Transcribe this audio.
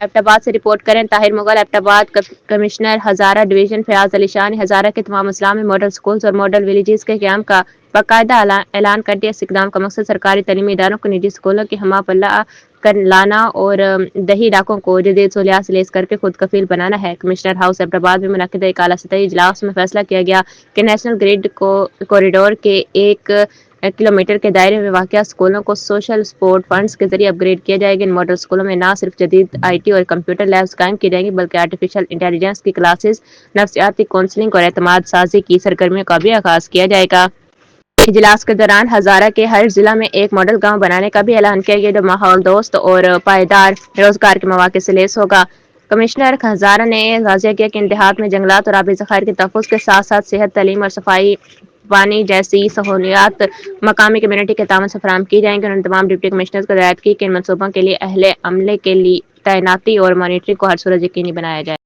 Abbott آباد سے report کریں طاہر مغل ایبٹ آباد کمشنر ہزارہ ڈویژن فیاض علی شاہ نے ہزارہ کے تمام اسلامی ماڈل سکولز اور ماڈل ولیجز کے قیام کا باقاعدہ اعلان کر دیا۔ اس اقدام کا مقصد سرکاری تعلیمی اداروں کو نجی اسکولوں کی ہمہ پلہ کر لانا اور دیہی علاقوں کو جدید سہولیات سے لیس کر کے خود کفیل بنانا ہے۔ کمشنر ہاؤس ایبٹ آباد میں منعقدہ ایک اعلیٰ سطحی اجلاس میں فیصلہ کیا گیا کہ نیشنل گرڈ کوریڈور کے 1 کلومیٹر کے دائرے میں واقع اسکولوں کو سوشل سپورٹ فنڈز کے ذریعے اپ گریڈ کیا جائے گا۔ ان ماڈل اسکولوں میں نہ صرف جدید آئی ٹی اور کمپیوٹر لیبز قائم کی جائیں گی بلکہ آرٹیفیشل انٹیلیجنس کی کلاسز، نفسیاتی کونسلنگ اور اعتماد سازی کی سرگرمیوں کا بھی آغاز کیا جائے گا۔ اجلاس کے دوران ہزارہ کے ہر ضلع میں ایک ماڈل گاؤں بنانے کا بھی اعلان کیا گیا جو ماحول دوست اور پائیدار روزگار کے مواقع سے لیس ہوگا۔ کمشنر ہزارہ نے واضح کیا کہ ان دیہات میں جنگلات اور آبی ذخائر کے تحفظ کے ساتھ ساتھ صحت، تعلیم اور صفائی پانی جیسی سہولیات مقامی کمیونٹی کے تعاون سے فراہم کی جائیں گی۔ انہوں نے تمام ڈپٹی کمشنرز کو ہدایت کی کہ ان منصوبوں کے لیے اہل عملے کے لیے تعیناتی اور مانیٹرنگ کو ہر صورت یقینی بنایا جائے۔